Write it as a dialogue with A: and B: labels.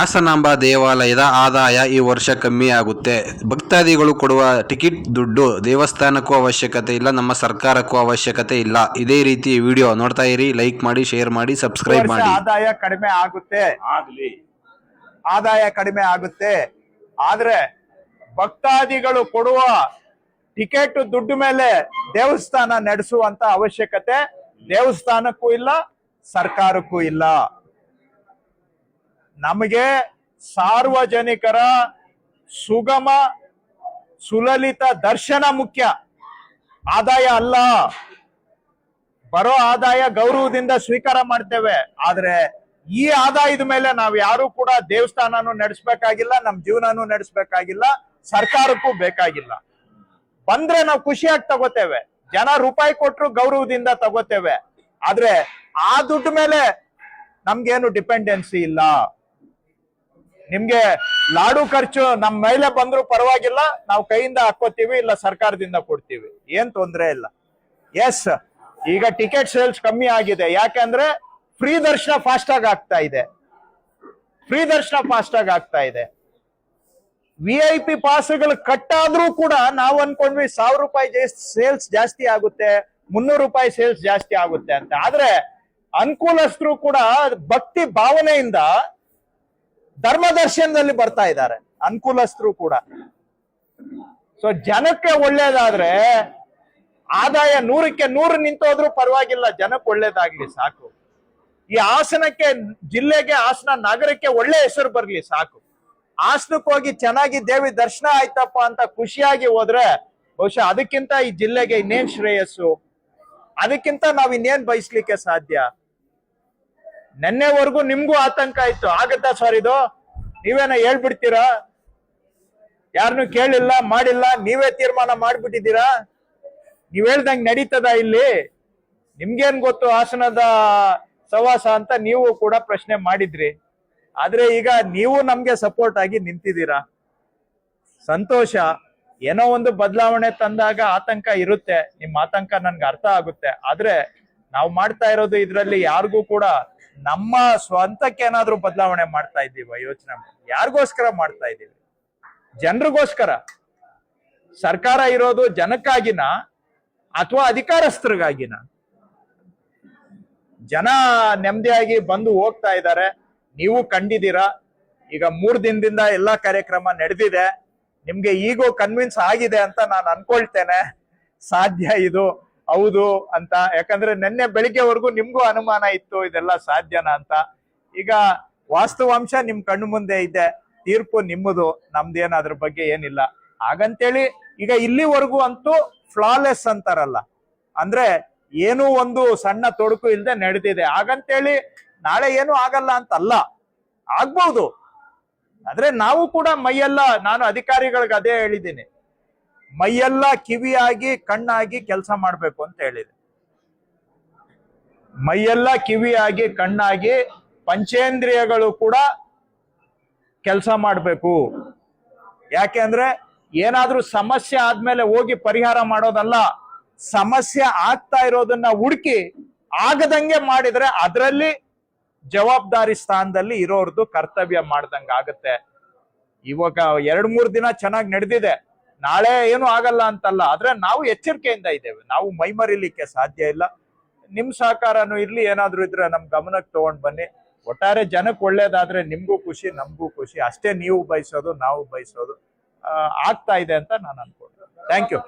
A: ಹಾಸನಾಂಬ ದೇವಾಲಯದ ಆದಾಯ ಈ ವರ್ಷ ಕಮ್ಮಿ ಆಗುತ್ತೆ. ಭಕ್ತಾದಿಗಳು ಕೊಡುವ ಟಿಕೆಟ್ ದುಡ್ಡು ದೇವಸ್ಥಾನಕ್ಕೂ ಅವಶ್ಯಕತೆ ಇಲ್ಲ, ನಮ್ಮ ಸರ್ಕಾರಕ್ಕೂ ಅವಶ್ಯಕತೆ ಇಲ್ಲ. ಇದೇ ರೀತಿ ವಿಡಿಯೋ ನೋಡ್ತಾ ಇರಿ, ಲೈಕ್ ಮಾಡಿ, ಶೇರ್ ಮಾಡಿ, ಸಬ್ಸ್ಕ್ರೈಬ್ ಮಾಡಿ.
B: ಆದಾಯ ಕಡಿಮೆ ಆಗುತ್ತೆ, ಆದಾಯ ಕಡಿಮೆ ಆಗುತ್ತೆ. ಆದ್ರೆ ಭಕ್ತಾದಿಗಳು ಕೊಡುವ ಟಿಕೆಟ್ ದುಡ್ಡು ಮೇಲೆ ದೇವಸ್ಥಾನ ನಡೆಸುವಂತ ಅವಶ್ಯಕತೆ ದೇವಸ್ಥಾನಕ್ಕೂ ಇಲ್ಲ, ಸರ್ಕಾರಕ್ಕೂ ಇಲ್ಲ. ನಮಗೆ ಸಾರ್ವಜನಿಕರ ಸುಗಮ ಸುಲಲಿತ ದರ್ಶನ ಮುಖ್ಯ, ಆದಾಯ ಅಲ್ಲ. ಬರೋ ಆದಾಯ ಗೌರವದಿಂದ ಸ್ವೀಕಾರ ಮಾಡ್ತೇವೆ, ಆದ್ರೆ ಈ ಆದಾಯದ ಮೇಲೆ ನಾವು ಯಾರು ಕೂಡ ದೇವಸ್ಥಾನನೂ ನಡೆಸಬೇಕಾಗಿಲ್ಲ, ನಮ್ ಜೀವನನೂ ನಡೆಸಬೇಕಾಗಿಲ್ಲ, ಸರ್ಕಾರಕ್ಕೂ ಬೇಕಾಗಿಲ್ಲ. ಬಂದ್ರೆ ನಾವು ಖುಷಿಯಾಗಿ ತಗೋತೇವೆ, ಜನ ರೂಪಾಯಿ ಕೊಟ್ರು ಗೌರವದಿಂದ ತಗೋತೇವೆ, ಆದ್ರೆ ಆ ದುಡ್ಡು ಮೇಲೆ ನಮ್ಗೇನು ಡಿಪೆಂಡೆನ್ಸಿ ಇಲ್ಲ. ನಿಮ್ಗೆ ಲಾಡು ಖರ್ಚು ನಮ್ ಮೇಲೆ ಬಂದ್ರು ಪರವಾಗಿಲ್ಲ, ನಾವು ಕೈಯಿಂದ ಹಾಕೋತೀವಿ, ಇಲ್ಲ ಸರ್ಕಾರದಿಂದ ಕೊಡ್ತೀವಿ, ಏನ್ ತೊಂದ್ರೆ ಇಲ್ಲ. ಎಸ್, ಈಗ ಟಿಕೆಟ್ ಸೇಲ್ಸ್ ಕಮ್ಮಿ ಆಗಿದೆ, ಯಾಕಂದ್ರೆ ಫ್ರೀ ದರ್ಶನ ಫಾಸ್ಟ್ ಆಗಿ ಆಗ್ತಾ ಇದೆ, ಫ್ರೀ ದರ್ಶನ ಫಾಸ್ಟ್ ಆಗಿ ಆಗ್ತಾ ಇದೆ. VIP ಪಾಸ್ಗಳು ಕಟ್ಟಾದ್ರೂ ಕೂಡ ನಾವು ಅನ್ಕೊಂಡ್ವಿ 1000 ರೂಪಾಯಿ ಸೇಲ್ಸ್ ಜಾಸ್ತಿ ಆಗುತ್ತೆ, 300 ರೂಪಾಯಿ ಸೇಲ್ಸ್ ಜಾಸ್ತಿ ಆಗುತ್ತೆ ಅಂತ. ಆದ್ರೆ ಅನುಕೂಲಸ್ಥರು ಕೂಡ ಭಕ್ತಿ ಭಾವನೆಯಿಂದ ಧರ್ಮ ದರ್ಶನದಲ್ಲಿ ಬರ್ತಾ ಇದ್ದಾರೆ, ಅನುಕೂಲಸ್ಥರು ಕೂಡ. ಸೊ ಜನಕ್ಕೆ ಒಳ್ಳೇದಾದ್ರೆ ಆದಾಯ 100ಕ್ಕೆ 100 ನಿಂತೋದ್ರೂ ಪರವಾಗಿಲ್ಲ, ಜನಕ್ಕೆ ಒಳ್ಳೇದಾಗ್ಲಿ ಸಾಕು. ಈ ಹಾಸನಕ್ಕೆ, ಜಿಲ್ಲೆಗೆ, ಹಾಸನ ನಗರಕ್ಕೆ ಒಳ್ಳೆ ಹೆಸರು ಬರ್ಲಿ ಸಾಕು. ಹಾಸನಕ್ಕೆ ಹೋಗಿ ಚೆನ್ನಾಗಿ ದೇವಿ ದರ್ಶನ ಆಯ್ತಪ್ಪ ಅಂತ ಖುಷಿಯಾಗಿ ಹೋದ್ರೆ ಬಹುಶಃ ಅದಕ್ಕಿಂತ ಈ ಜಿಲ್ಲೆಗೆ ಇನ್ನೇನ್ ಶ್ರೇಯಸ್ಸು, ಅದಕ್ಕಿಂತ ನಾವ್ ಇನ್ನೇನ್ ಬಯಸ್ಲಿಕ್ಕೆ ಸಾಧ್ಯ. ನೆನ್ನೆವರೆಗೂ ನಿಮ್ಗೂ ಆತಂಕ ಇತ್ತು, ಆಗತ್ತಾ ಸರ್ ಇದು, ನೀವೇನ ಹೇಳ್ಬಿಡ್ತೀರಾ, ಯಾರನ್ನು ಕೇಳಿಲ್ಲ ಮಾಡಿಲ್ಲ, ನೀವೇ ತೀರ್ಮಾನ ಮಾಡ್ಬಿಟ್ಟಿದ್ದೀರಾ, ನೀವ್ ಹೇಳ್ದಂಗ್ ನಡೀತದ ಇಲ್ಲಿ, ನಿಮ್ಗೇನ್ ಗೊತ್ತು ಹಾಸನದ ಸವಾಸ ಅಂತ ನೀವು ಕೂಡ ಪ್ರಶ್ನೆ ಮಾಡಿದ್ರಿ. ಆದ್ರೆ ಈಗ ನೀವು ನಮ್ಗೆ ಸಪೋರ್ಟ್ ಆಗಿ ನಿಂತಿದ್ದೀರಾ, ಸಂತೋಷ. ಏನೋ ಒಂದು ಬದಲಾವಣೆ ತಂದಾಗ ಆತಂಕ ಇರುತ್ತೆ, ನಿಮ್ ಆತಂಕ ನನ್ಗೆ ಅರ್ಥ ಆಗುತ್ತೆ. ಆದ್ರೆ ನಾವು ಮಾಡ್ತಾ ಇರೋದು ಇದ್ರಲ್ಲಿ ಯಾರಿಗೂ ಕೂಡ ನಮ್ಮ ಸ್ವಂತಕ್ಕೆ ಏನಾದ್ರೂ ಬದಲಾವಣೆ ಮಾಡ್ತಾ ಇದ್ದೀವ? ಯೋಚನೆ ಯಾರಿಗೋಸ್ಕರ ಮಾಡ್ತಾ ಇದ್ದೀವಿ? ಜನರಿಗೋಸ್ಕರ. ಸರ್ಕಾರ ಇರೋದು ಜನಕ್ಕಾಗಿನ ಅಥವಾ ಅಧಿಕಾರಸ್ಥರಿಗಾಗಿನ? ಜನ ನೆಮ್ಮದಿಯಾಗಿ ಬಂದು ಹೋಗ್ತಾ ಇದ್ದಾರೆ, ನೀವು ಕಂಡಿದ್ದೀರಾ. ಈಗ 3 ದಿನದಿಂದ ಎಲ್ಲಾ ಕಾರ್ಯಕ್ರಮ ನಡೆದಿದೆ, ನಿಮ್ಗೆ ಈಗೋ ಕನ್ವಿನ್ಸ್ ಆಗಿದೆ ಅಂತ ನಾನು ಅನ್ಕೊಳ್ತೇನೆ. ಸಾಧ್ಯ ಇದು ಹೌದು ಅಂತ, ಯಾಕಂದ್ರೆ ನಿನ್ನೆ ಬೆಳಿಗ್ಗೆವರೆಗೂ ನಿಮ್ಗೂ ಅನುಮಾನ ಇತ್ತು ಇದೆಲ್ಲ ಸಾಧ್ಯನಾ ಅಂತ. ಈಗ ವಾಸ್ತವಾಂಶ ನಿಮ್ ಕಣ್ಣು ಮುಂದೆ ಇದೆ, ತೀರ್ಪು ನಿಮ್ಮದು, ನಮ್ದೇನ್ ಅದ್ರ ಬಗ್ಗೆ ಏನಿಲ್ಲ. ಹಾಗಂತೇಳಿ ಈಗ ಇಲ್ಲಿವರೆಗೂ ಅಂತೂ ಫ್ಲಾಲೆಸ್ ಅಂತಾರಲ್ಲ, ಅಂದ್ರೆ ಏನೂ ಒಂದು ಸಣ್ಣ ತೊಡಕು ಇಲ್ಲದೆ ನಡೆದಿದೆ. ಹಾಗಂತೇಳಿ ನಾಳೆ ಏನು ಆಗಲ್ಲ ಅಂತಲ್ಲ, ಆಗ್ಬಹುದು. ಆದ್ರೆ ನಾವು ಕೂಡ ಮೈಯೆಲ್ಲ, ನಾನು ಅಧಿಕಾರಿಗಳಿಗೆ ಅದೇ ಹೇಳಿದ್ದೀನಿ, ಮೈಯೆಲ್ಲ ಕಿವಿಯಾಗಿ ಕಣ್ಣಾಗಿ ಕೆಲಸ ಮಾಡ್ಬೇಕು ಅಂತ ಹೇಳಿದೆ. ಮೈಯೆಲ್ಲ ಕಿವಿಯಾಗಿ ಕಣ್ಣಾಗಿ ಪಂಚೇಂದ್ರಿಯಗಳು ಕೂಡ ಕೆಲಸ ಮಾಡ್ಬೇಕು. ಯಾಕೆ ಅಂದ್ರೆ ಏನಾದ್ರೂ ಸಮಸ್ಯೆ ಆದ್ಮೇಲೆ ಹೋಗಿ ಪರಿಹಾರ ಮಾಡೋದಲ್ಲ, ಸಮಸ್ಯೆ ಆಗ್ತಾ ಇರೋದನ್ನ ಹುಡುಕಿ ಆಗದಂಗೆ ಮಾಡಿದ್ರೆ ಅದರಲ್ಲಿ ಜವಾಬ್ದಾರಿ ಸ್ಥಾನದಲ್ಲಿ ಇರೋರ್ದು ಕರ್ತವ್ಯ ಮಾಡ್ದಂಗ ಆಗತ್ತೆ. ಇವಾಗ 2-3 ದಿನ ಚೆನ್ನಾಗಿ ನಡೆದಿದೆ, ನಾಳೆ ಏನು ಆಗಲ್ಲ ಅಂತಲ್ಲ, ಆದ್ರೆ ನಾವು ಎಚ್ಚರಿಕೆಯಿಂದ ಇದ್ದೇವೆ, ನಾವು ಮೈಮರಿಲಿಕ್ಕೆ ಸಾಧ್ಯ ಇಲ್ಲ. ನಿಮ್ ಸಹಕಾರನು ಇರ್ಲಿ, ಏನಾದ್ರು ಇದ್ರೆ ನಮ್ ಗಮನಕ್ಕೆ ತಗೊಂಡ್ ಬನ್ನಿ. ಒಟ್ಟಾರೆ ಜನಕ್ಕೆ ಒಳ್ಳೇದಾದ್ರೆ ನಿಮ್ಗೂ ಖುಷಿ, ನಮ್ಗೂ ಖುಷಿ, ಅಷ್ಟೇ. ನೀವು ಬಯಸೋದು, ನಾವು ಬಯಸೋದು ಆಗ್ತಾ ಇದೆ ಅಂತ ನಾನು ಅನ್ಕೊಂಡೆ. Thank you.